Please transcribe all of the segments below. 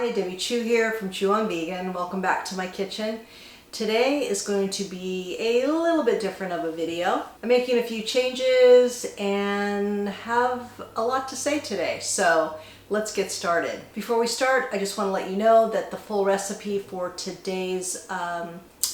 Hi, Debbie Chu here from Chew on Vegan. Welcome back to my kitchen. Today is going to be a little bit different of a video. I'm making a few changes and have a lot to say today, so let's get started. Before we start, I just want to let you know that the full recipe for today's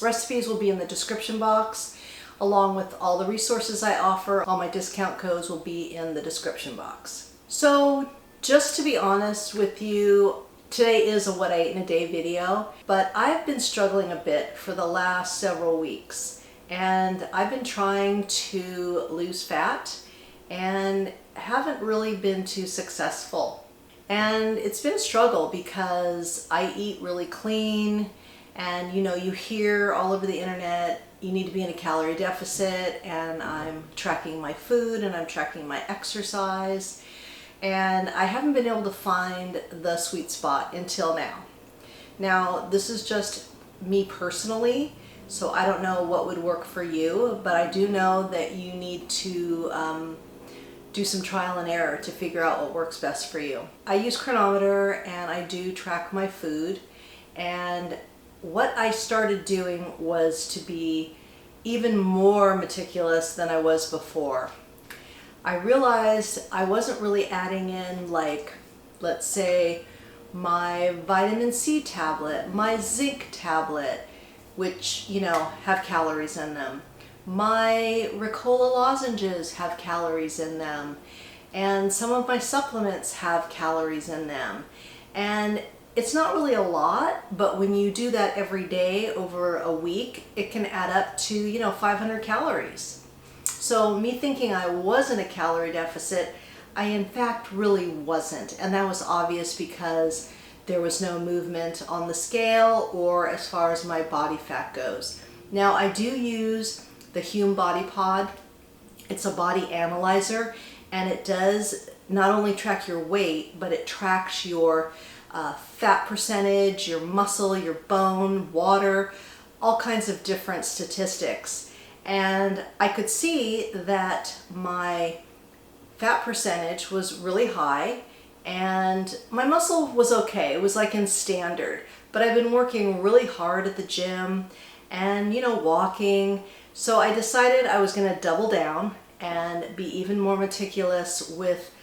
recipes will be in the description box, along with all the resources I offer. All my discount codes will be in the description box. So just to be honest with you, today is a what I ate in a day video, but I've been struggling a bit for the last several weeks, and I've been trying to lose fat and haven't really been too successful. And it's been a struggle because I eat really clean, and you hear all over the internet you need to be in a calorie deficit, and I'm tracking my food and I'm tracking my exercise. And I haven't been able to find the sweet spot until now. Now, this is just me personally, so I don't know what would work for you, but I do know that you need to do some trial and error to figure out what works best for you. I use Chronometer and I do track my food, and what I started doing was to be even more meticulous than I was before. I realized I wasn't really adding in, like, let's say, my vitamin C tablet, my zinc tablet, which, have calories in them. My Ricola lozenges have calories in them. And some of my supplements have calories in them. And it's not really a lot, but when you do that every day over a week, it can add up to, 500 calories. So me thinking I was in a calorie deficit, I in fact really wasn't. And that was obvious because there was no movement on the scale or as far as my body fat goes. Now, I do use the Hume Body Pod. It's a body analyzer, and it does not only track your weight, but it tracks your fat percentage, your muscle, your bone, water, all kinds of different statistics. And I could see that my fat percentage was really high and my muscle was okay. It was like in standard, but I've been working really hard at the gym and, walking. So I decided I was going to double down and be even more meticulous with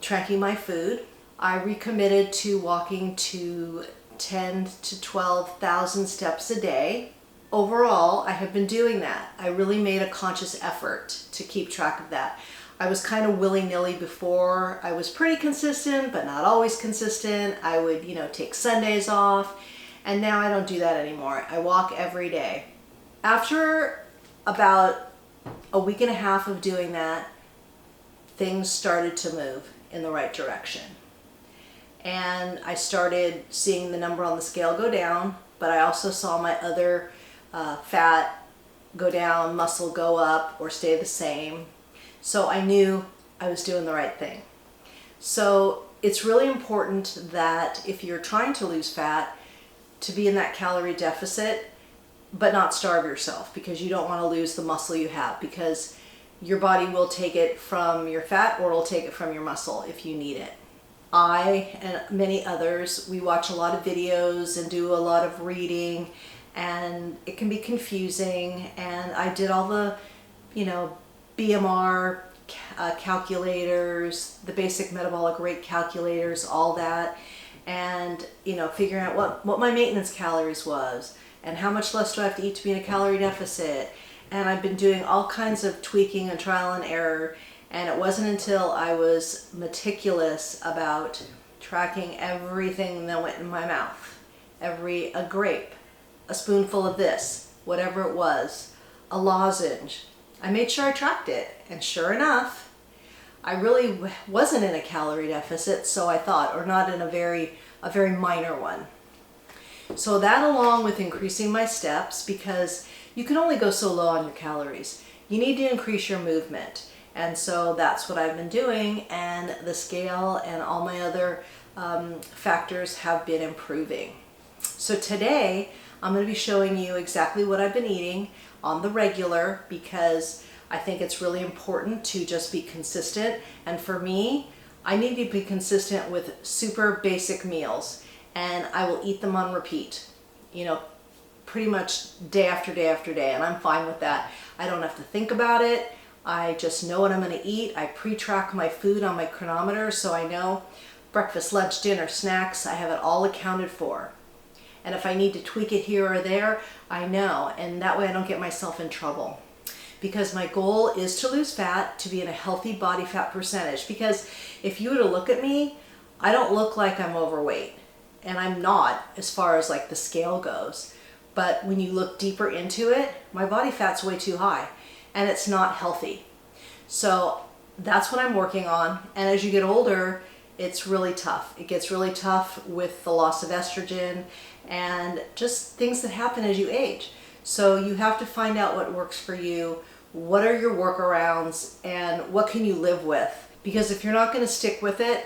tracking my food. I recommitted to walking to 10 to 12,000 steps a day. Overall, I have been doing that. I really made a conscious effort to keep track of that. I was kind of willy-nilly before. I was pretty consistent, but not always consistent. I would, take Sundays off, and now I don't do that anymore. I walk every day. After about a week and a half of doing that, things started to move in the right direction. And I started seeing the number on the scale go down, but I also saw my other fat go down, muscle go up or stay the same. So I knew I was doing the right thing. So it's really important that if you're trying to lose fat, to be in that calorie deficit, but not starve yourself, because you don't want to lose the muscle you have, because your body will take it from your fat or it'll take it from your muscle if you need it. I and many others, we watch a lot of videos and do a lot of reading, and it can be confusing. And I did all the, BMR calculators, the basic metabolic rate calculators, all that, and, figuring out what my maintenance calories was and how much less do I have to eat to be in a calorie deficit. And I've been doing all kinds of tweaking and trial and error. And it wasn't until I was meticulous about tracking everything that went in my mouth. A grape, a spoonful of this, whatever it was, a lozenge. I made sure I tracked it, and sure enough, I really wasn't in a calorie deficit, so I thought, or not in a very minor one. So that, along with increasing my steps, because you can only go so low on your calories, you need to increase your movement. And so that's what I've been doing, and the scale and all my other factors have been improving. So today I'm going to be showing you exactly what I've been eating on the regular, because I think it's really important to just be consistent. And for me, I need to be consistent with super basic meals. and I will eat them on repeat, you know, pretty much day after day after day, and I'm fine with that. I don't have to think about it. I just know what I'm going to eat. I pre-track my food on my chronometer, so I know breakfast, lunch, dinner, snacks, I have it all accounted for. And if I need to tweak it here or there, I know, and that way I don't get myself in trouble. Because my goal is to lose fat, to be in a healthy body fat percentage. Because if you were to look at me, I don't look like I'm overweight. And I'm not, as far as like the scale goes. But when you look deeper into it, my body fat's way too high. And it's not healthy. So that's what I'm working on. And as you get older, it's really tough. It gets really tough with the loss of estrogen and just things that happen as you age. So you have to find out what works for you, what are your workarounds, and what can you live with. Because if you're not going to stick with it,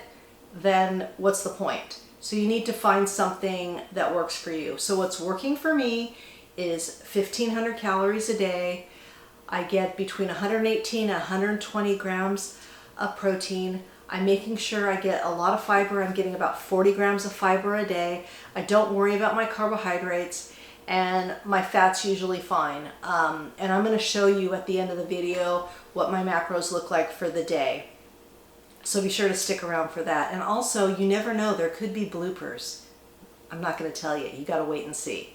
then what's the point? So you need to find something that works for you. So what's working for me is 1,500 calories a day. I get between 118 and 120 grams of protein. I'm making sure I get a lot of fiber. I'm getting about 40 grams of fiber a day. I don't worry about my carbohydrates, and my fat's usually fine. And I'm going to show you at the end of the video what my macros look like for the day. So be sure to stick around for that. And also, you never know, there could be bloopers. I'm not going to tell you. You got to wait and see.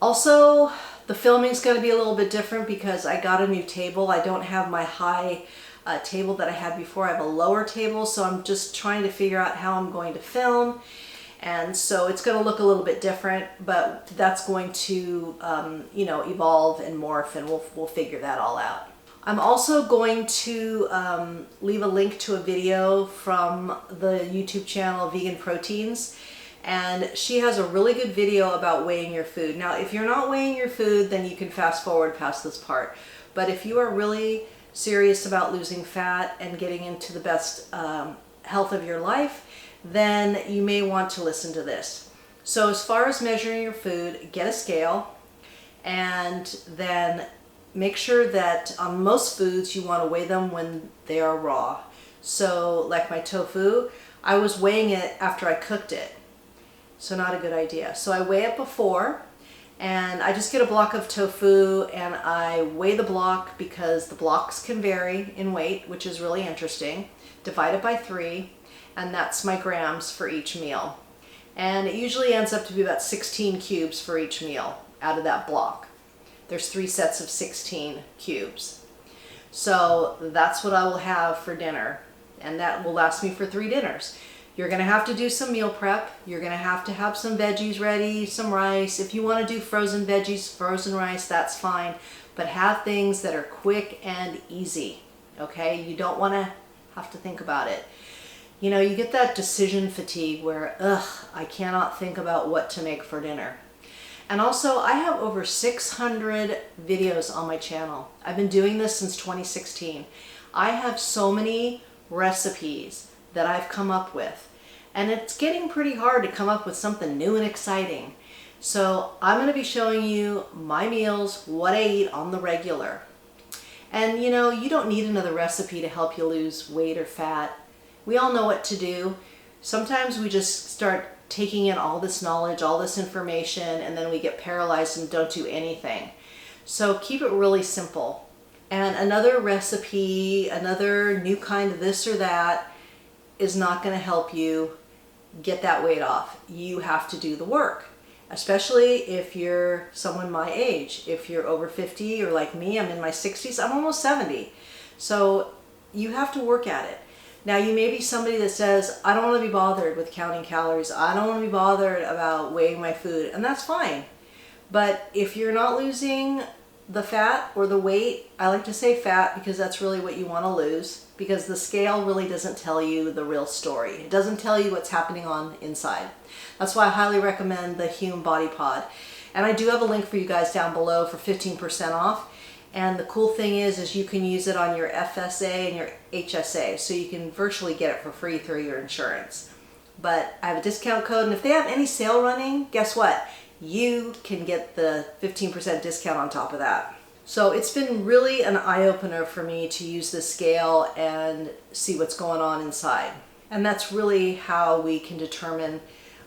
Also, the filming's going to be a little bit different because I got a new table. I don't have my high table that I had before. I have a lower table, so I'm just trying to figure out how I'm going to film. And so it's going to look a little bit different, but that's going to, you know, evolve and morph, and we'll figure that all out. I'm also going to leave a link to a video from the YouTube channel Veganproteins, and she has a really good video about weighing your food. Now, if you're not weighing your food, then you can fast forward past this part. But if you are really serious about losing fat and getting into the best health of your life, then you may want to listen to this. So as far as measuring your food, get a scale, and then make sure that on most foods you want to weigh them when they are raw. So like my tofu, I was weighing it after I cooked it. So not a good idea. So I weigh it before, and I just get a block of tofu and I weigh the block because the blocks can vary in weight, which is really interesting. Divide it by 3, and that's my grams for each meal. And it usually ends up to be about 16 cubes for each meal out of that block. There's 3 sets of 16 cubes. So that's what I will have for dinner, and that will last me for 3 dinners. You're going to have to do some meal prep. You're going to have some veggies ready, some rice. If you want to do frozen veggies, frozen rice, that's fine. But have things that are quick and easy, okay? You don't want to have to think about it. You know, you get that decision fatigue where, I cannot think about what to make for dinner. And also, I have over 600 videos on my channel. I've been doing this since 2016. I have so many recipes that I've come up with. And it's getting pretty hard to come up with something new and exciting. So I'm going to be showing you my meals, what I eat on the regular. And you know, you don't need another recipe to help you lose weight or fat. We all know what to do. Sometimes we just start taking in all this knowledge, all this information, and then we get paralyzed and don't do anything. So keep it really simple. And another recipe, another new kind of this or that is not going to help you get that weight off. You have to do the work, especially if you're someone my age. If you're over 50 or like me, I'm in my 60s, I'm almost 70. So you have to work at it. Now, you may be somebody that says, I don't want to be bothered with counting calories. I don't want to be bothered about weighing my food, and that's fine. But if you're not losing the fat or the weight, I like to say fat because that's really what you want to lose, because the scale really doesn't tell you the real story. It doesn't tell you what's happening on inside. That's why I highly recommend the Hume Body Pod. And I do have a link for you guys down below for 15% off. And the cool thing is you can use it on your FSA and your HSA, so you can virtually get it for free through your insurance. But I have a discount code, and if they have any sale running, guess what? You can get the 15% discount on top of that. So it's been really an eye-opener for me to use this scale and see what's going on inside. And that's really how we can determine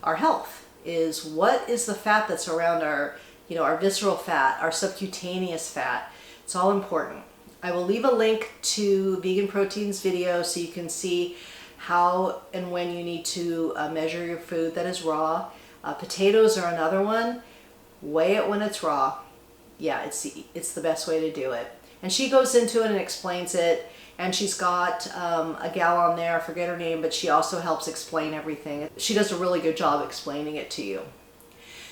our health. is what is the fat that's around our, our visceral fat, our subcutaneous fat. It's all important. I will leave a link to Veganproteins video so you can see how and when you need to measure your food that is raw. Potatoes are another one. Weigh it when it's raw. Yeah, it's the best way to do it. And she goes into it and explains it. And she's got a gal on there, I forget her name, but she also helps explain everything. She does a really good job explaining it to you.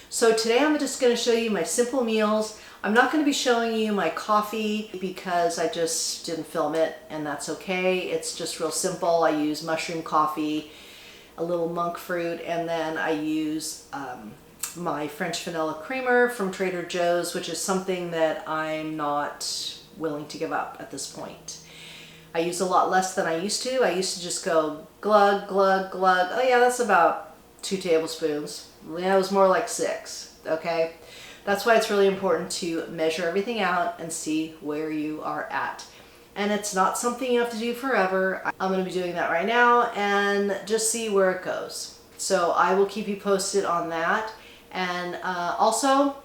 So today I'm just going to show you my simple meals. I'm not going to be showing you my coffee because I just didn't film it, and that's okay. It's just real simple. I use mushroom coffee, a little monk fruit, and then I use my French vanilla creamer from Trader Joe's, which is something that I'm not willing to give up at this point. I use a lot less than I used to. I used to just go glug, glug, glug. Oh yeah, that's about 2 tablespoons. Yeah, it was more like 6, okay? That's why it's really important to measure everything out and see where you are at. And it's not something you have to do forever. I'm going to be doing that right now and just see where it goes. So I will keep you posted on that. And also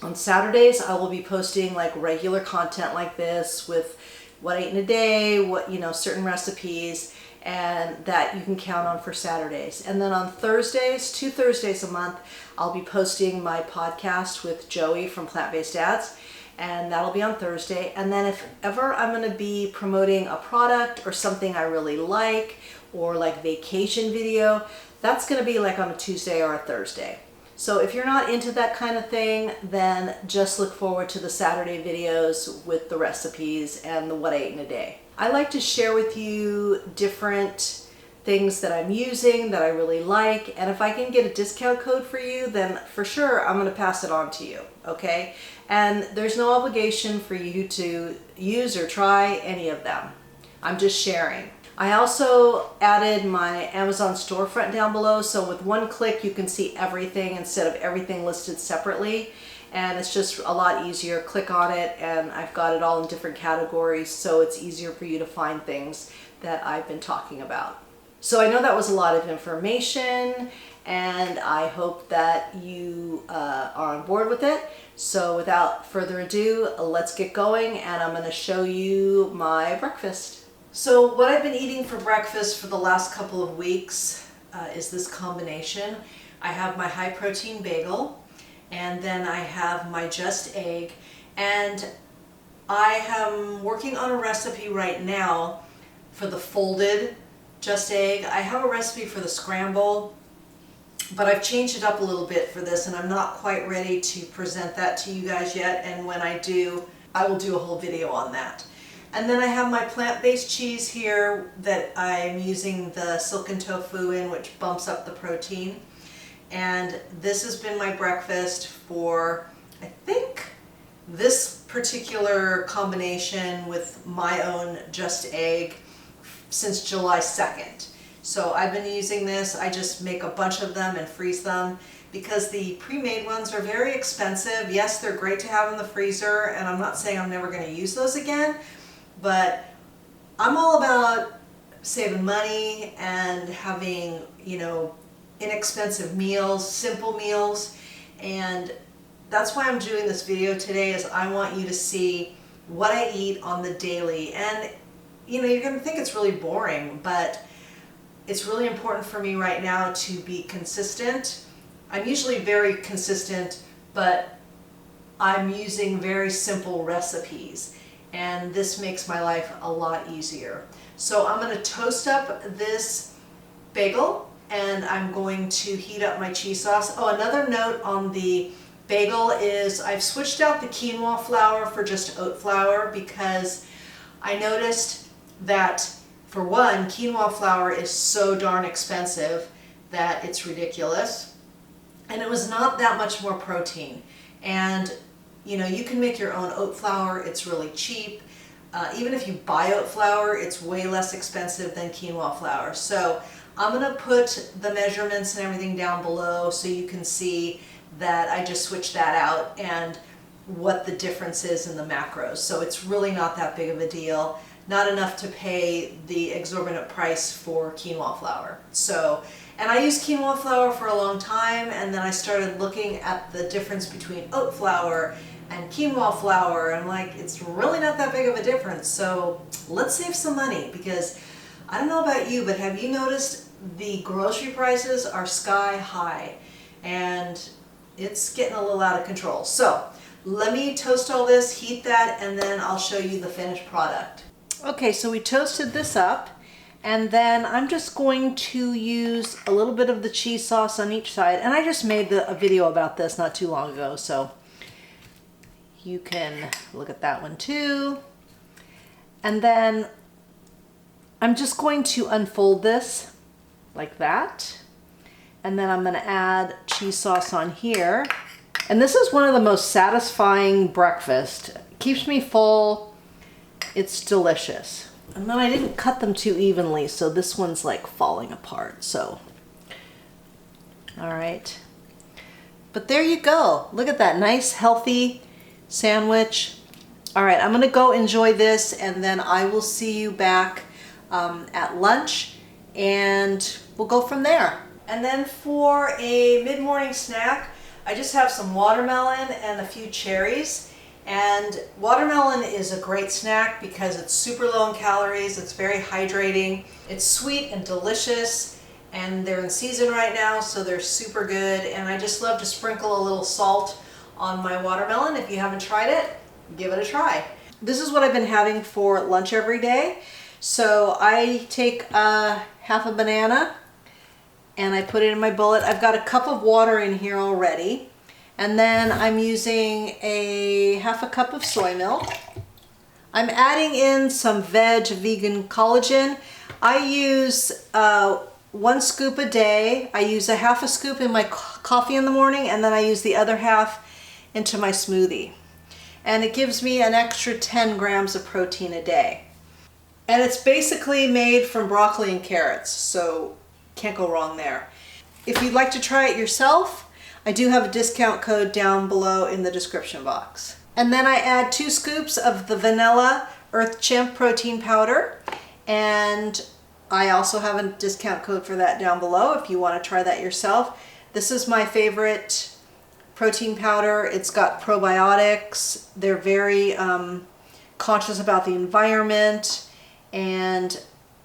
on Saturdays, I will be posting like regular content like this with what I ate in a day, what, certain recipes, and that you can count on for Saturdays. And then on Thursdays, 2 Thursdays a month, I'll be posting my podcast with Joey from Plant-Based Dads, and that'll be on Thursday. And then if ever I'm going to be promoting a product or something I really like, or like vacation video, that's going to be like on a Tuesday or a Thursday. So if you're not into that kind of thing, then just look forward to the Saturday videos with the recipes and the what I ate in a day. I like to share with you different things that I'm using that I really like, and if I can get a discount code for you, then for sure I'm going to pass it on to you, okay? And there's no obligation for you to use or try any of them. I'm just sharing. I also added my Amazon storefront down below, so with one click you can see everything instead of everything listed separately, and it's just a lot easier. Click on it and I've got it all in different categories, so it's easier for you to find things that I've been talking about. So I know that was a lot of information, and I hope that you are on board with it. So without further ado, let's get going, and I'm going to show you my breakfast. So what I've been eating for breakfast for the last couple of weeks is this combination. I have my high protein bagel, and then I have my just egg, and I am working on a recipe right now for the folded just egg. I have a recipe for the scramble, but I've changed it up a little bit for this, and I'm not quite ready to present that to you guys yet, and when I do, I will do a whole video on that. And then I have my plant-based cheese here that I'm using the silken tofu in, which bumps up the protein. And this has been my breakfast for, I think, this particular combination with my own just egg since July 2nd. So I've been using this. I just make a bunch of them and freeze them because the pre-made ones are very expensive. Yes, they're great to have in the freezer, and I'm not saying I'm never going to use those again, but I'm all about saving money and having, inexpensive meals, simple meals, and that's why I'm doing this video today. Is I want you to see what I eat on the daily. And you're going to think it's really boring, but it's really important for me right now to be consistent. I'm usually very consistent, but I'm using very simple recipes, and this makes my life a lot easier. So I'm going to toast up this bagel, and I'm going to heat up my cheese sauce. Oh, another note on the bagel is I've switched out the quinoa flour for just oat flour because I noticed that, for one, quinoa flour is so darn expensive that it's ridiculous, and it was not that much more protein. And you can make your own oat flour. It's really cheap. Even if you buy oat flour, it's way less expensive than quinoa flour. So I'm going to put the measurements and everything down below so you can see that I just switched that out and what the difference is in the macros. So it's really not that big of a deal. Not enough to pay the exorbitant price for quinoa flour. So, And I used quinoa flour for a long time, and then I started looking at the difference between oat flour and quinoa flour. I'm like, it's really not that big of a difference. So let's save some money, because I don't know about you, but have you noticed the grocery prices are sky high and it's getting a little out of control. So let me toast all this, heat that, and then I'll show you the finished product. Okay, so we toasted this up, and then I'm just going to use a little bit of the cheese sauce on each side. And I just made a video about this not too long ago, so you can look at that one too. And then I'm just going to unfold this like that. And then I'm going to add cheese sauce on here. And this is one of the most satisfying breakfast. It keeps me full. It's delicious. And then I didn't cut them too evenly, so this one's like falling apart. So, all right. But there you go. Look at that nice, healthy sandwich. All right, I'm gonna go enjoy this, and then I will see you back at lunch, and we'll go from there. And then for a mid-morning snack, I just have some watermelon and a few cherries. And watermelon is a great snack because it's super low in calories, it's very hydrating, it's sweet and delicious, and they're in season right now, so they're super good. And I just love to sprinkle a little salt on my watermelon. If you haven't tried it, give it a try. This is what I've been having for lunch every day. So I take half a banana and I put it in my bullet. I've got a cup of water in here already. And then I'm using half a cup of soy milk. I'm adding in some vegan collagen. I use 1 scoop a day. I use a half a scoop in my coffee in the morning, and then I use the other half into my smoothie. And it gives me an extra 10 grams of protein a day. And it's basically made from broccoli and carrots, so can't go wrong there. If you'd like to try it yourself, I do have a discount code down below in the description box. And then I add 2 scoops of the vanilla Earth Chimp protein powder, and I also have a discount code for that down below if you want to try that yourself. This is my favorite protein powder. It's got probiotics. They're very conscious about the environment, and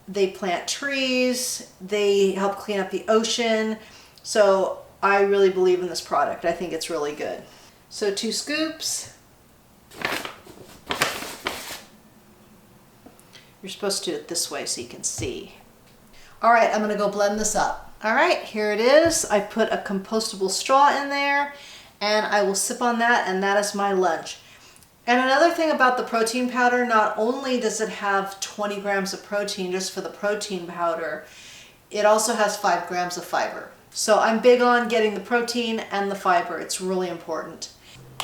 they plant trees. They help clean up the ocean. So I really believe in this product. I think it's really good. So 2 scoops. You're supposed to do it this way so you can see. All right, I'm gonna go blend this up. All right, here it is. I put a compostable straw in there, and I will sip on that, and that is my lunch. And another thing about the protein powder, not only does it have 20 grams of protein just for the protein powder, it also has 5 grams of fiber. So I'm big on getting the protein and the fiber. It's really important.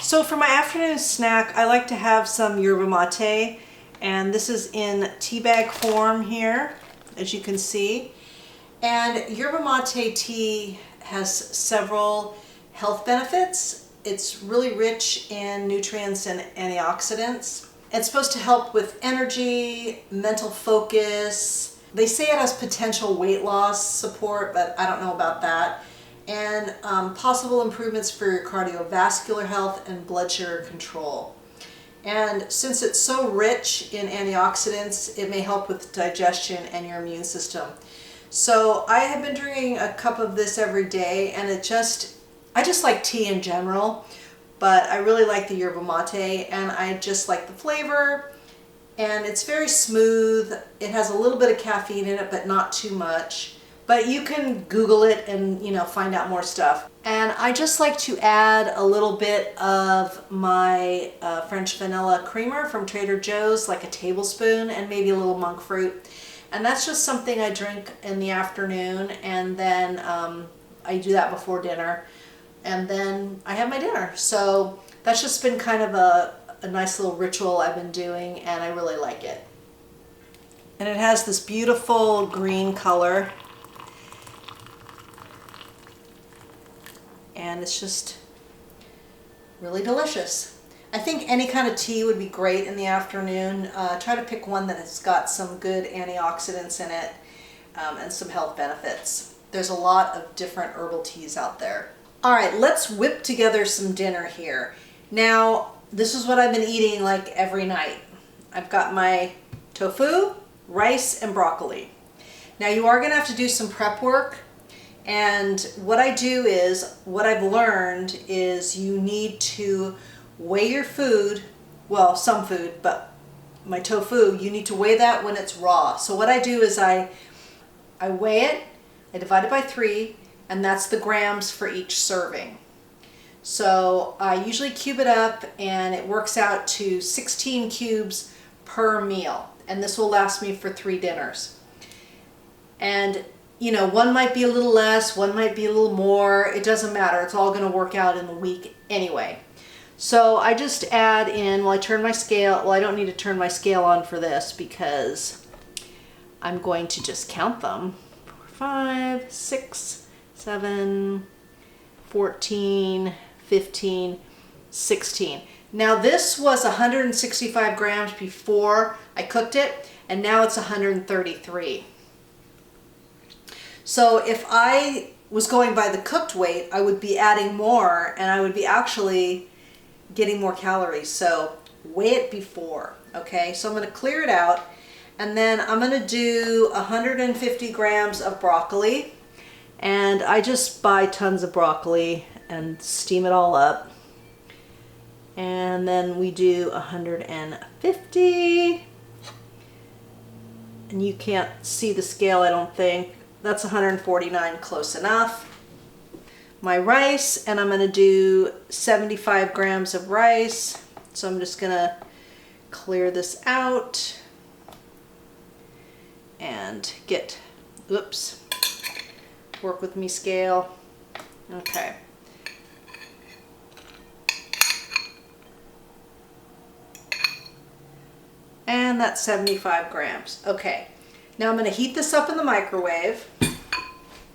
So for my afternoon snack, I like to have some yerba mate, and this is in tea bag form here, as you can see. And yerba mate tea has several health benefits. It's really rich in nutrients and antioxidants. It's supposed to help with energy, mental focus. They say it has potential weight loss support, but I don't know about that. And possible improvements for your cardiovascular health and blood sugar control. And since it's so rich in antioxidants, it may help with digestion and your immune system. So I have been drinking a cup of this every day, and I just like tea in general, but I really like the yerba mate, and I just like the flavor. And it's very smooth. It has a little bit of caffeine in it, but not too much. But you can Google it and, find out more stuff. And I just like to add a little bit of my French vanilla creamer from Trader Joe's, like a tablespoon, and maybe a little monk fruit. And that's just something I drink in the afternoon, and then I do that before dinner. And then I have my dinner. So that's just been kind of a nice little ritual I've been doing, and I really like it. And it has this beautiful green color, and it's just really delicious. I think any kind of tea would be great in the afternoon. Try to pick one that has got some good antioxidants in it and some health benefits. There's a lot of different herbal teas out there. All right, let's whip together some dinner here. Now, this is what I've been eating like every night. I've got my tofu, rice, and broccoli. Now you are gonna have to do some prep work, and what I do is, what I've learned is you need to weigh your food, well, some food, but my tofu, you need to weigh that when it's raw. So what I do is I weigh it, I divide it by 3, and that's the grams for each serving. So I usually cube it up, and it works out to 16 cubes per meal. And this will last me for 3 dinners. And you know, one might be a little less, one might be a little more. It doesn't matter. It's all going to work out in the week anyway. So I just add in, well, I turn my scale. Well, I don't need to turn my scale on for this because I'm going to just count them. 4, 5, 6, 7, 14, 15, 16. Now this was 165 grams before I cooked it, and now it's 133. So if I was going by the cooked weight, I would be adding more, and I would be actually getting more calories. So weigh it before, okay? So I'm gonna clear it out, and then I'm gonna do 150 grams of broccoli, and I just buy tons of broccoli and steam it all up. And then we do 150, and you can't see the scale, I don't think. That's 149, close enough. My rice, and I'm gonna do 75 grams of rice. So I'm just gonna clear this out and get, oops, work with me scale. Okay. And that's 75 grams. Okay. Now I'm going to heat this up in the microwave.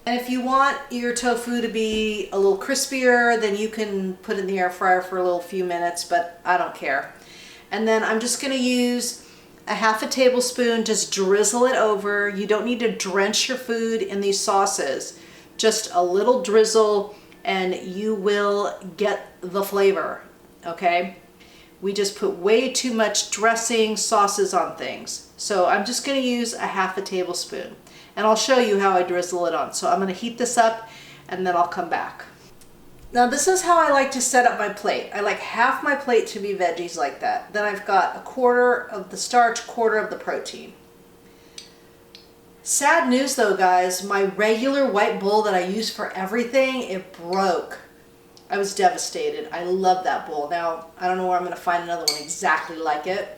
And if you want your tofu to be a little crispier, then you can put it in the air fryer for a little few minutes, but I don't care. And then I'm just going to use a half a tablespoon, just drizzle it over. You don't need to drench your food in these sauces. Just a little drizzle and you will get the flavor, okay? We just put way too much dressing, sauces on things. So I'm just gonna use a half a tablespoon, and I'll show you how I drizzle it on. So I'm gonna heat this up and then I'll come back. Now this is how I like to set up my plate. I like half my plate to be veggies like that. Then I've got 1/4 of the starch, 1/4 of the protein. Sad news though, guys, my regular white bowl that I use for everything, it broke. I was devastated. I love that bowl. Now, I don't know where I'm going to find another one exactly like it,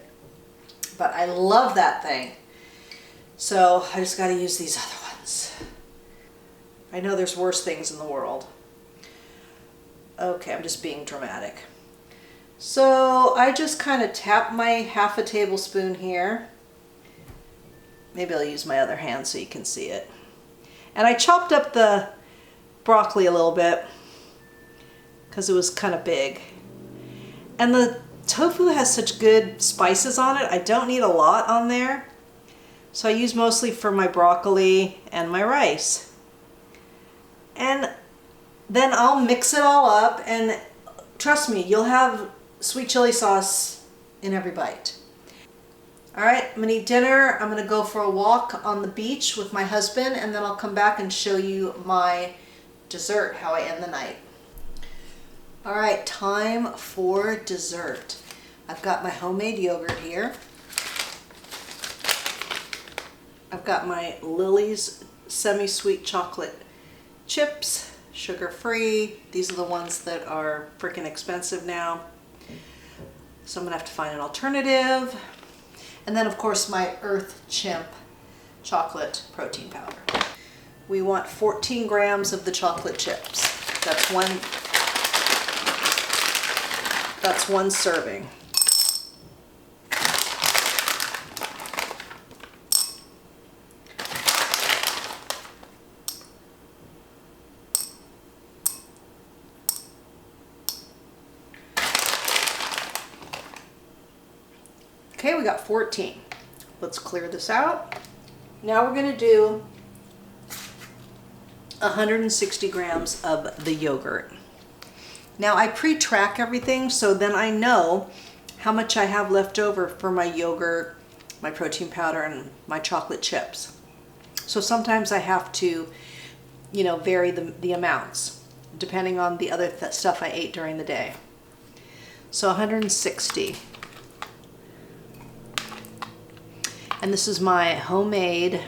but I love that thing. So I just got to use these other ones. I know there's worse things in the world. Okay, I'm just being dramatic. So I just kind of tap my half a tablespoon here. Maybe I'll use my other hand so you can see it. And I chopped up the broccoli a little bit, because it was kind of big. And the tofu has such good spices on it, I don't need a lot on there. So I use mostly for my broccoli and my rice. And then I'll mix it all up, and trust me, you'll have sweet chili sauce in every bite. All right, I'm gonna eat dinner. I'm gonna go for a walk on the beach with my husband, and then I'll come back and show you my dessert, how I end the night. All right, time for dessert. I've got my homemade yogurt here. I've got my Lily's semi-sweet chocolate chips, sugar-free. These are the ones that are freaking expensive now. So I'm gonna have to find an alternative. And then of course my Earth Chimp chocolate protein powder. We want 14 grams of the chocolate chips. That's one serving. Okay, we got 14. Let's clear this out. Now we're going to do 160 grams of the yogurt. Now I pre-track everything, so then I know how much I have left over for my yogurt, my protein powder, and my chocolate chips. So sometimes I have to, you know, vary the amounts depending on the other stuff I ate during the day. So 160. And this is my homemade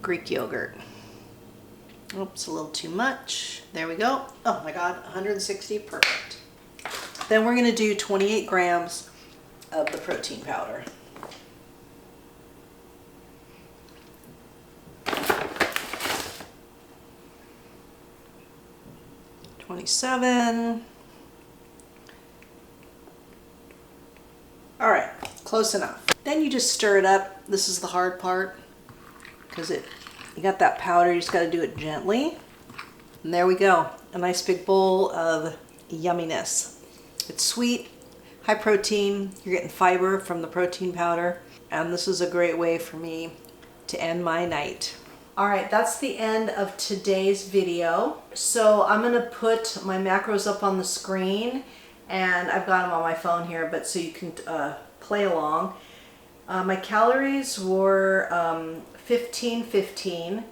Greek yogurt. Oops, a little too much. There we go. Oh my God, 160, perfect. Then we're gonna do 28 grams of the protein powder. $27. All right, close enough. Then you just stir it up. This is the hard part because you got that powder, you just got to do it gently. And there we go, a nice big bowl of yumminess. It's sweet, high protein, you're getting fiber from the protein powder, and this is a great way for me to end my night. All right, that's the end of today's video. So I'm gonna put my macros up on the screen, and I've got them on my phone here, but so you can play along. My calories were 1515,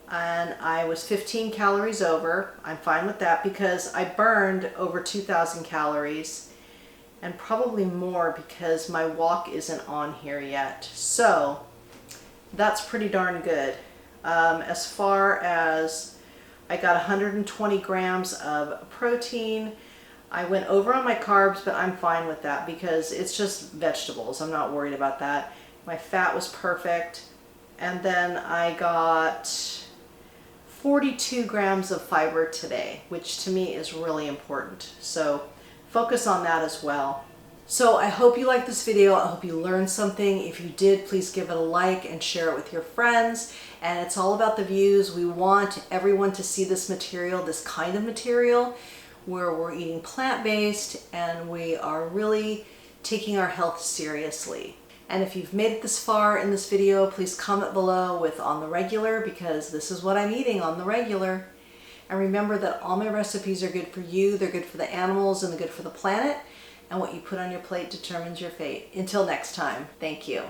and I was 15 calories over. I'm fine with that because I burned over 2,000 calories and probably more because my walk isn't on here yet. So that's pretty darn good. As far as I got 120 grams of protein. I went over on my carbs, but I'm fine with that because it's just vegetables. I'm not worried about that. My fat was perfect. And then I got 42 grams of fiber today, which to me is really important. So focus on that as well. So I hope you liked this video. I hope you learned something. If you did, please give it a like and share it with your friends. And it's all about the views. We want everyone to see this material, this kind of material, where we're eating plant-based and we are really taking our health seriously. And if you've made it this far in this video, please comment below with on the regular, because this is what I'm eating on the regular. And remember that all my recipes are good for you, they're good for the animals, and they're good for the planet. And what you put on your plate determines your fate. Until next time, thank you.